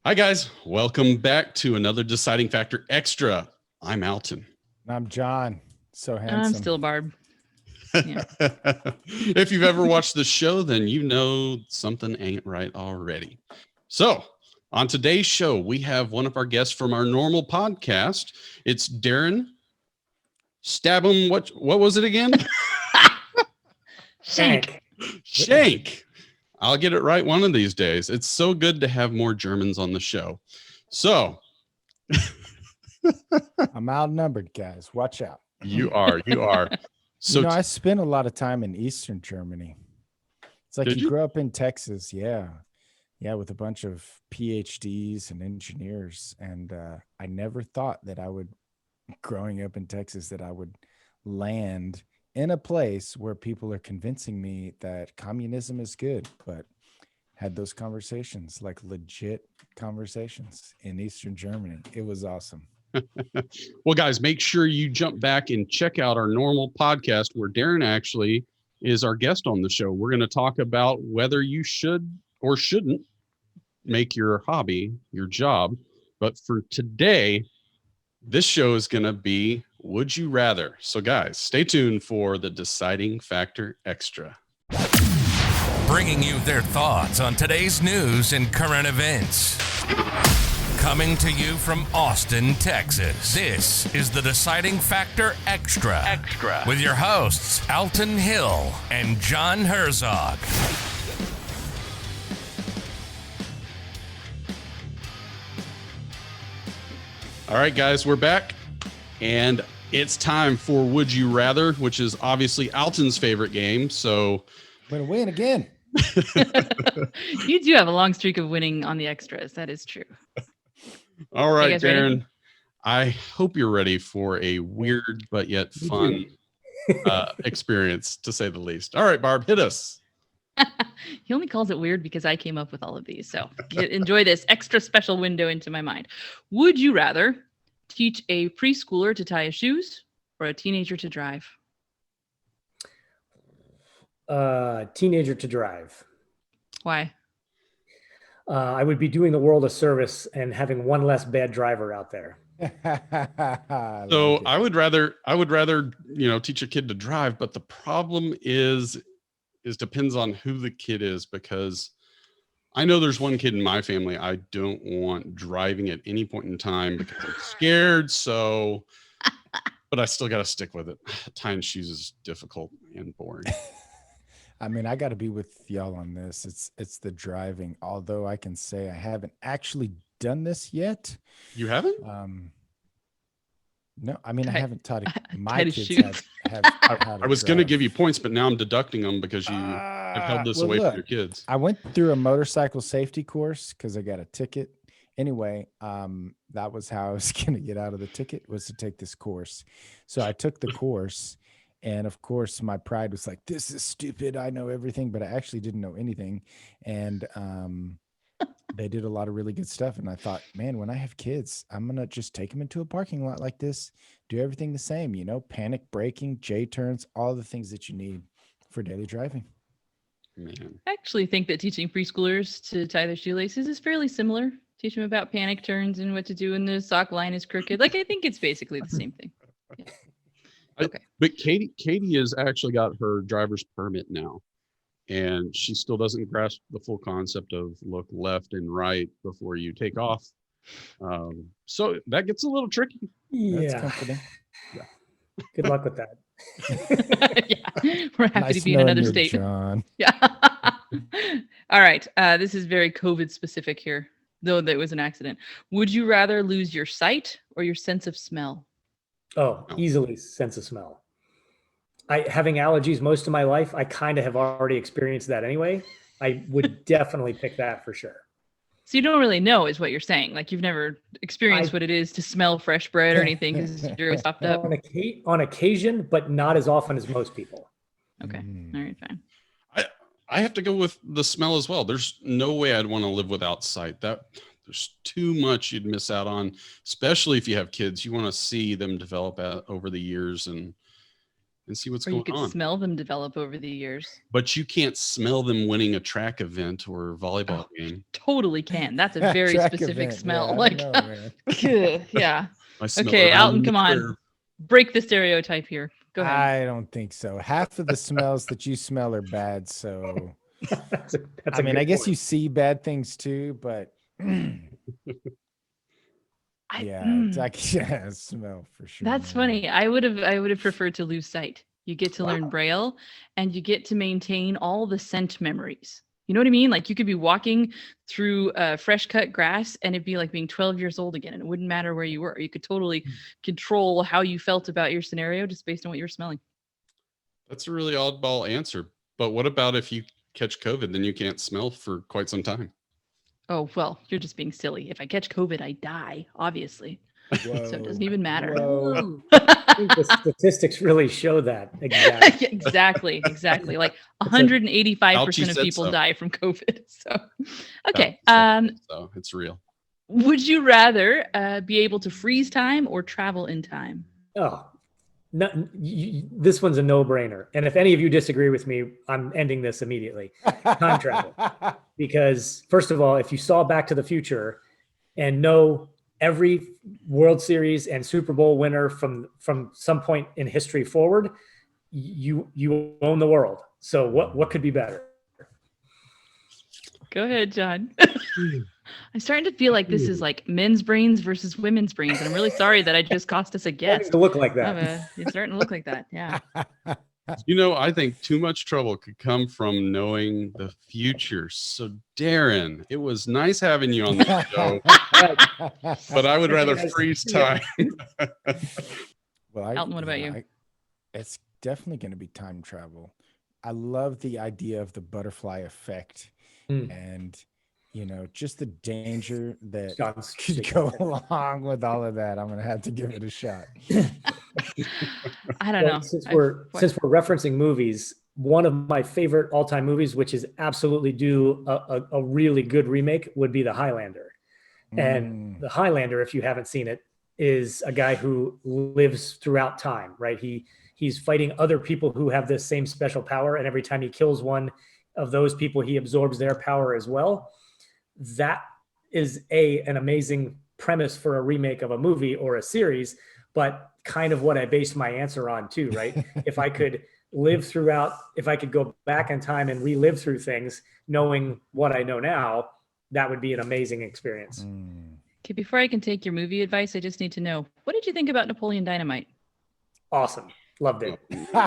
Hi, guys. Welcome back to another Deciding Factor Extra. I'm Alton. I'm John. So I'm handsome. still Barb. Yeah. If you've ever watched the show, then you know something ain't right already. So, on today's show, we have one of our guests from our normal podcast. It's Darrin. Stab him. What was it again? Schenck. Schenck. I'll get it right one of these days. It's so good to have more Germans on the show. So, I'm outnumbered, guys. Watch out. You are. So, I spent a lot of time in Eastern Germany. It's like you grew up in Texas. Yeah, with a bunch of PhDs and engineers. And I never thought that growing up in Texas, that I would land in a place where people are convincing me that communism is good, but had those conversations, like legit conversations in Eastern Germany. It was awesome. Well, guys, make sure you jump back and check out our normal podcast where Darrin actually is our guest on the show. We're going to talk about whether you should or shouldn't make your hobby your job. But for today, this show is going to be Would You Rather? So, guys, stay tuned for the Deciding Factor Extra. Bringing you their thoughts on today's news and current events. Coming to you from Austin, Texas, this is the Deciding Factor Extra. With your hosts, Alton Hill and John Herzog. All right, guys, we're back. And it's time for Would You Rather, which is obviously Alton's favorite game. So I'm going to win again. You do have a long streak of winning on the extras. That is true. All right, Darrin, I hope you're ready for a weird but yet fun experience, to say the least. All right, Barb, hit us. He only calls it weird because I came up with all of these. So enjoy this extra special window into my mind. Would you rather teach a preschooler to tie his shoes or a teenager to drive? Teenager to drive. Why? I would be doing the world a service and having one less bad driver out there. So I would rather, teach a kid to drive, but the problem is depends on who the kid is, because I know there's one kid in my family I don't want driving at any point in time because I'm scared. So, but I still got to stick with it. Tying shoes is difficult and boring. I mean, I got to be with y'all on this. It's the driving. Although I can say I haven't actually done this yet. You haven't? No, I mean, I haven't taught my kids have I was going to give you points, but now I'm deducting them because you have held this away from your kids. I went through a motorcycle safety course because I got a ticket. Anyway, that was how I was going to get out of the ticket, was to take this course. So I took the course. And of course, my pride was like, this is stupid. I know everything, but I actually didn't know anything. And they did a lot of really good stuff. And I thought, man, when I have kids, I'm going to just take them into a parking lot like this, do everything the same, panic braking, J-turns, all the things that you need for daily driving. Man. I actually think that teaching preschoolers to tie their shoelaces is fairly similar. Teach them about panic turns and what to do when the sock line is crooked. Like, I think it's basically the same thing. Yeah. Okay. But Katie has actually got her driver's permit now, and she still doesn't grasp the full concept of look left and right before you take off. So that gets a little tricky. Yeah. Comforting. Yeah. Good luck with that. Yeah. We're happy to be in another state. John. Yeah. All right. This is very COVID specific here, though that was an accident. Would you rather lose your sight or your sense of smell? Oh, easily sense of smell. Having allergies most of my life, I kind of have already experienced that anyway. I would definitely pick that for sure. So you don't really know is what you're saying. Like, you've never experienced what it is to smell fresh bread or anything because you're always stopped up. On occasion, but not as often as most people. Okay. All right, fine. I have to go with the smell as well. There's no way I'd want to live without sight. There's too much you'd miss out on, especially if you have kids. You want to see them develop over the years, and and see what's Or you going could on. smell them develop over the years. But you can't smell them winning a track event or volleyball game. Totally can. That's a very Track specific event. smell. Yeah, I Like, know, man. yeah. I smell Okay, around Alton, the come on. curve. Break the stereotype here. Go ahead. I don't think so. Half of the smells that you smell are bad. So, That's a I mean, good I guess point. you see bad things too, but it's like smell for sure. That's man. funny. I would have preferred to lose sight. You get to learn Braille, and you get to maintain all the scent memories. You know what I mean? Like you could be walking through fresh cut grass, and it'd be like being 12 years old again, and it wouldn't matter where you were. You could totally control how you felt about your scenario just based on what you were smelling. That's a really oddball answer. But what about if you catch COVID, then you can't smell for quite some time? Oh well, you're just being silly. If I catch COVID, I die, obviously. So it doesn't even matter. Whoa. I think the statistics really show that. Exactly. exactly. Like 185% Fauci of said people so. die from COVID. So, okay. So it's real. Would you rather be able to freeze time or travel in time? Oh, no, this one's a no-brainer. And if any of you disagree with me, I'm ending this immediately. Time travel. Because first of all, if you saw Back to the Future and know every World Series and Super Bowl winner from some point in history forward, you own the world. So what could be better? Go ahead, John. I'm starting to feel like this is like men's brains versus women's brains. And I'm really sorry that I just cost us a Starting guess. to look like that. It's starting to look like that. Yeah. You know, I think too much trouble could come from knowing the future. So, Darrin, it was nice having you on the show, but I would rather freeze time. Well, Alton, what about you? It's definitely going to be time travel. I love the idea of the butterfly effect and, just the danger that John's could go along with all of that. I'm going to have to give it a shot. I don't know. Since we're referencing movies, one of my favorite all-time movies, which is absolutely due a really good remake, would be The Highlander. And The Highlander, if you haven't seen it, is a guy who lives throughout time, right? He's fighting other people who have this same special power, and every time he kills one of those people, he absorbs their power as well. That is an amazing premise for a remake of a movie or a series, but kind of what I based my answer on too, right? If I could go back in time and relive through things, knowing what I know now, that would be an amazing experience. Okay, before I can take your movie advice, I just need to know, what did you think about Napoleon Dynamite? Awesome. Loved it.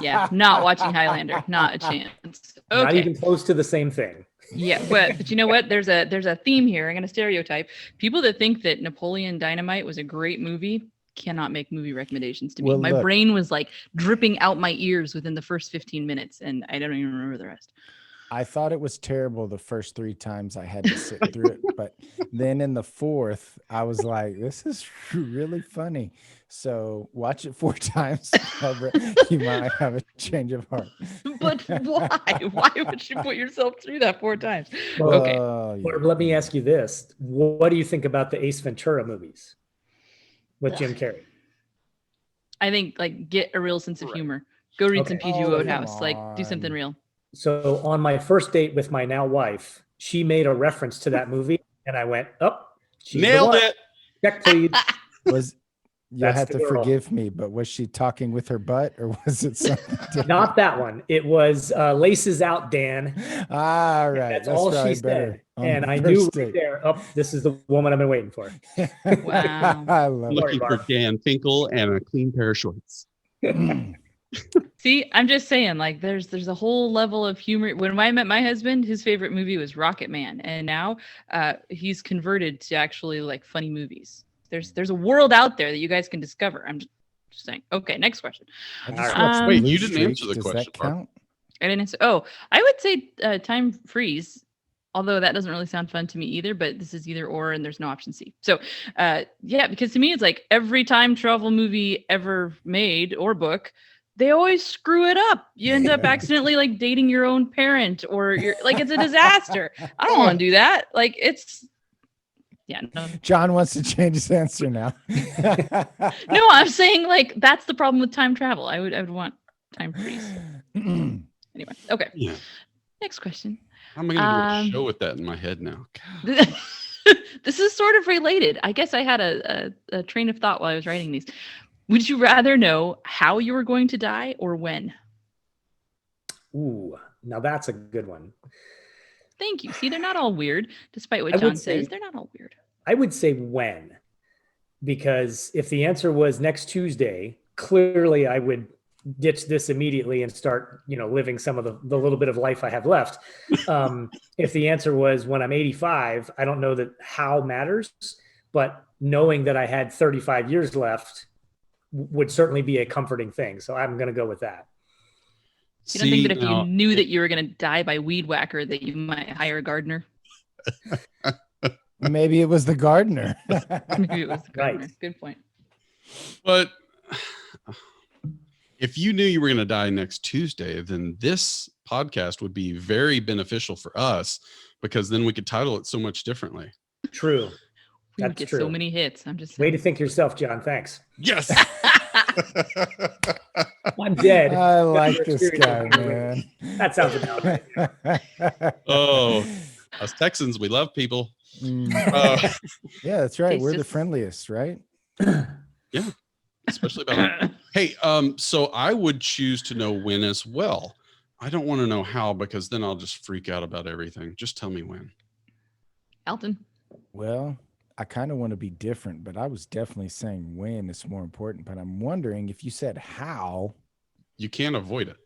Yeah, not watching Highlander, not a chance. Okay. Not even close to the same thing. Yeah, but you know what? There's a theme here. I'm going to stereotype. People that think that Napoleon Dynamite was a great movie cannot make movie recommendations to me. Well, my look. brain was like dripping out my ears within the first 15 minutes, and I don't even remember the rest. I thought it was terrible the first 3 times I had to sit through it, but then in the 4th, I was like, this is really funny. So watch it 4 times. You might have a change of heart. But why? Why would you put yourself through that 4 times? Well, Okay. Or let me ask you this. What do you think about the Ace Ventura movies with Jim Carrey? I think like get a real sense of humor. Go read some P.G. Oh, Wodehouse. come Like do something on. real. So on my first date with my now wife, she made a reference to that movie, and I went, she's the Nailed one. it. Check, please. You'll That's have the to girl. forgive me, but was she talking with her butt or was it something different? Not that one. It was Laces Out, Dan. All right. That's all she probably better said. on And the I knew first right date. there, this is the woman I've been waiting for. Wow. I love it. Looking for Barb. Dan Finkel and a clean pair of shorts. See, I'm just saying, like, there's a whole level of humor. When I met my husband, his favorite movie was Rocket Man, and now he's converted to actually like funny movies. There's a world out there that you guys can discover. I'm just saying. Okay, next question. I just Alright. watched Wait, Blue you didn't Streak. answer the Does question, that Barb. count? I didn't answer. Oh, I would say time freeze. Although that doesn't really sound fun to me either, but this is either or, and there's no option C. So, yeah, because to me, it's like every time travel movie ever made or book, they always screw it up. You end up accidentally like dating your own parent, or you're like, it's a disaster. I don't want to do that. Like, it's, yeah, no. John wants to change his answer now. No, I'm saying like that's the problem with time travel. I would want Time freeze. Anyway, okay. Yeah. Next question. How am I going to do a show with that in my head now? God. This is sort of related. I guess I had a train of thought while I was writing these. Would you rather know how you were going to die or when? Ooh, now that's a good one. Thank you. See, they're not all weird, despite what I would John say- says. They're not all weird. I would say when, because if the answer was next Tuesday, clearly I would ditch this immediately and start, living some of the little bit of life I have left. If the answer was when I'm 85, I don't know that how matters, but knowing that I had 35 years left would certainly be a comforting thing. So I'm going to go with that. You don't think that if you knew that you were going to die by weed whacker, that you might hire a gardener? Maybe it was the gardener. Maybe it was the gardener. Right. Good point. But if you knew you were going to die next Tuesday, then this podcast would be very beneficial for us because then we could title it so much differently. True. We would That's get true. so many hits. I'm just Way saying. to think yourself, John. Thanks. Yes. I'm dead. I like Your this experience guy, is man. That sounds about right. Oh, us Texans, we love people. Yeah, that's right. It's We're the just- friendliest, right? Yeah, especially about. Hey, so I would choose to know when as well. I don't want to know how because then I'll just freak out about everything. Just tell me when. Alton. Well, I kind of want to be different, but I was definitely saying when is more important. But I'm wondering if you said how. You can't avoid it.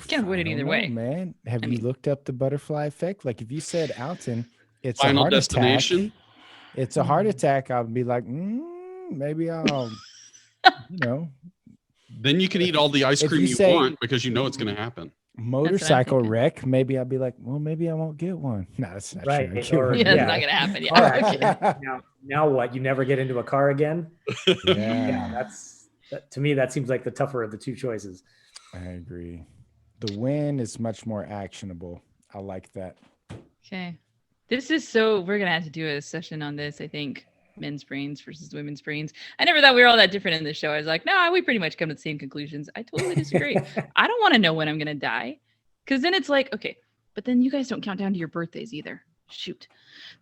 Can't avoid I it don't either know, way. man. Have I you mean- looked up the butterfly effect? Like if you said Alton, it's a Final heart Destination. attack. It's a heart attack. I'll be like, maybe I'll, Then you can eat all the ice If cream you you say- want because you know it's going to happen. motorcycle thinking. wreck. Maybe I'll be like, well, maybe I won't get one. No, that's not Right, true. I get or- one. Yeah, Yeah. it's not gonna happen. Car Yeah. Okay. accident. Now what? You never get into a car again? Yeah, To me, that seems like the tougher of the two choices. I agree. The win is much more actionable. I like that. Okay. We're gonna have to do a session on this, I think. Men's brains versus women's brains. I never thought we were all that different in this show. I was like, no, we pretty much come to the same conclusions. I totally disagree. I don't want to know when I'm gonna die. Because then it's like, okay, but then you guys don't count down to your birthdays either. Shoot.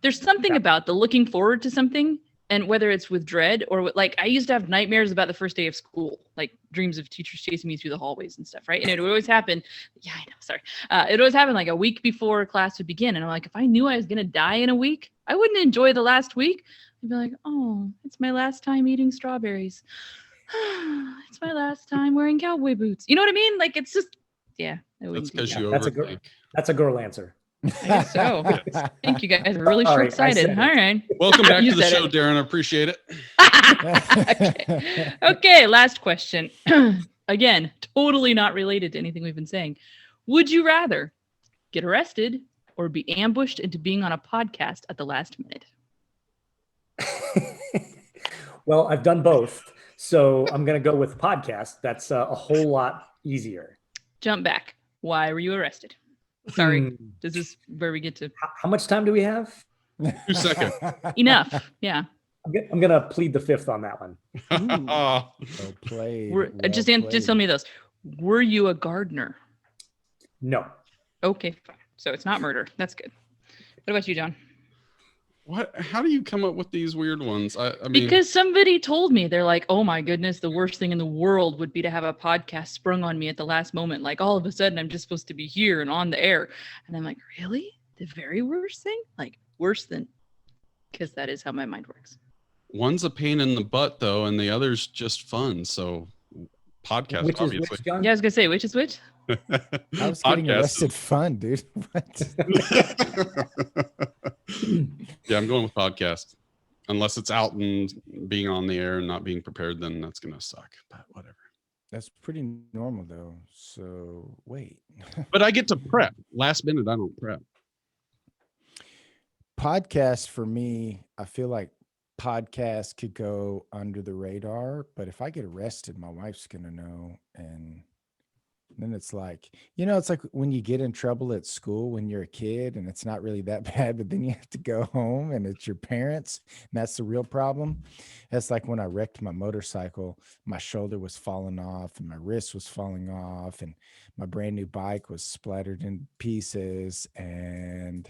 There's something about the looking forward to something, and whether it's with dread or like I used to have nightmares about the first day of school, like dreams of teachers chasing me through the hallways and stuff, right? And it would always happen. Yeah, I know. Sorry. It always happened like a week before class would begin. And I'm like, if I knew I was going to die in a week, I wouldn't enjoy the last week. I'd be like, oh, it's my last time eating strawberries. It's my last time wearing cowboy boots. You know what I mean? Like, it's just, yeah. I wouldn't That's do because that. you That's a overthink. That's a girl answer. I guess so. I think you guys are really Sorry, I short-sighted. said it. All right. Welcome back You to the said show, it. Darrin. I appreciate it. Okay, last question. Again, totally not related to anything we've been saying. Would you rather get arrested or be ambushed into being on a podcast at the last minute? Well, I've done both. So I'm going to go with podcast. That's a whole lot easier. Jump back. Why were you arrested? Sorry. Hmm. This is where we get to How much time do we have? 2 seconds. enough. Yeah. I'm going to plead the fifth on that one. Well played. Just well tell me those. Were you a gardener? No. Okay, fine. So it's not murder. That's good. What about you, John? What? How do you come up with these weird ones? I mean, Because somebody told me, they're like, oh my goodness, the worst thing in the world would be to have a podcast sprung on me at the last moment. Like all of a sudden I'm just supposed to be here and on the air. And I'm like, really? The very worst thing? Like worse than, because that is how my mind works. one's a pain in the butt though, and the other's just fun. So, podcast, Which is obviously. which, John? Yeah, I was going to say, which is which? I was getting Podcast. arrested fun, dude. What? Yeah, I'm going with podcast. Unless it's out and being on the air and not being prepared, then that's gonna suck. But whatever. That's pretty normal though. So wait. But I get to prep. Last minute, I don't prep. Podcast for me, I feel like podcast could go under the radar, but if I get arrested, my wife's gonna know, and then it's like, it's like when you get in trouble at school when you're a kid and it's not really that bad, but then you have to go home and it's your parents. And that's the real problem. That's like when I wrecked my motorcycle, my shoulder was falling off and my wrist was falling off and my brand new bike was splattered in pieces. And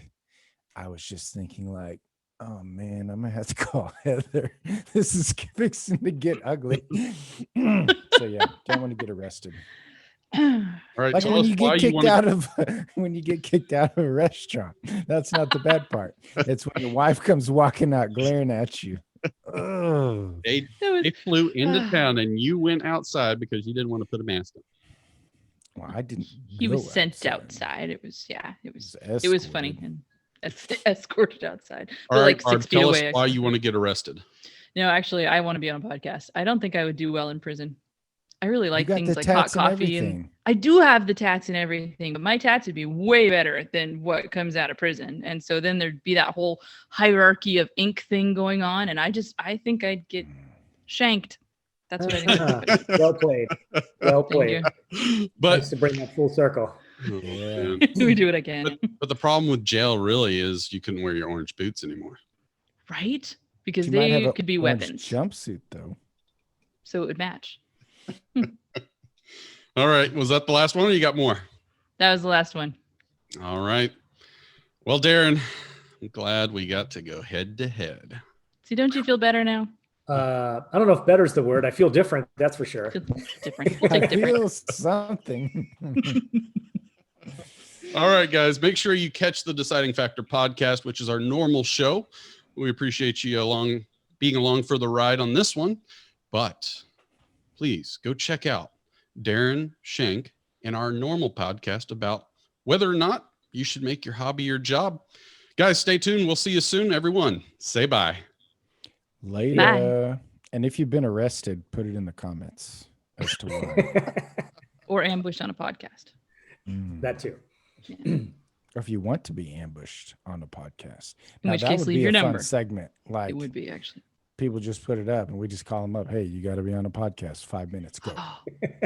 I was just thinking like, oh man, I'm gonna have to call Heather. This is fixing to get ugly. So yeah, don't want to get arrested. All right, Like tell when us you why get you kicked want out of when you get kicked out of a restaurant. That's not the bad part. It's when your wife comes walking out glaring at you. Ugh. They flew into town and you went outside because you didn't want to put a mask on. Well, I didn't. He was sent outside. It was funny and escorted outside. All But right, like Barb, 6 feet tell away. us why you want to get arrested. No, actually, I want to be on a podcast. I don't think I would do well in prison. I really like got things the like hot tats and coffee, and everything. I do have the tats and everything, but my tats would be way better than what comes out of prison. And so then there'd be that whole hierarchy of ink thing going on, and I think I'd get shanked. That's what I think. Well played. Well played. But Nice to bring that full circle. oh, Yeah. man. We do what I can, But the problem with jail really is you couldn't wear your orange boots anymore. right? Because You might have they a could be orange weapons, jumpsuit though. so it would match. All right. Was that the last one or you got more? That was the last one. All right. Well, Darrin, I'm glad we got to go head to head. See, don't you feel better now? I don't know if better's the word. I feel different. That's for sure. Feel different. We'll I take different. feel something. All right, guys, make sure you catch the Deciding Factor podcast, which is our normal show. We appreciate you being along for the ride on this one, but please go check out Darrin Schenck and our normal podcast about whether or not you should make your hobby your job. Guys, stay tuned. We'll see you soon. Everyone, say bye. Later. Bye. And if you've been arrested, put it in the comments as to why. Or ambushed on a podcast. That too. Or if you want to be ambushed on a podcast. In Now, which that case, would leave be your a number. fun segment. Like It would be actually. people just put it up and we just call them up. Hey, you got to be on a podcast. 5 minutes. Go. Oh,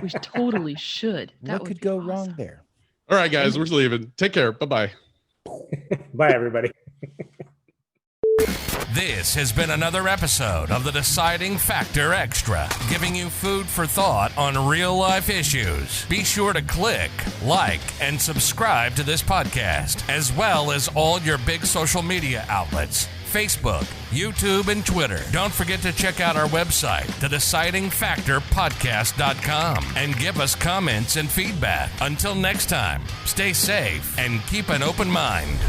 we totally should. That What would could be go awesome. wrong there? All right, guys, we're leaving. Take care. Bye-bye. Bye, everybody. This has been another episode of the Deciding Factor Extra, giving you food for thought on real-life issues. Be sure to click, like, and subscribe to this podcast, as well as all your big social media outlets, Facebook, YouTube, and Twitter. Don't forget to check out our website, thedecidingfactorpodcast.com, and give us comments and feedback. Until next time, stay safe and keep an open mind.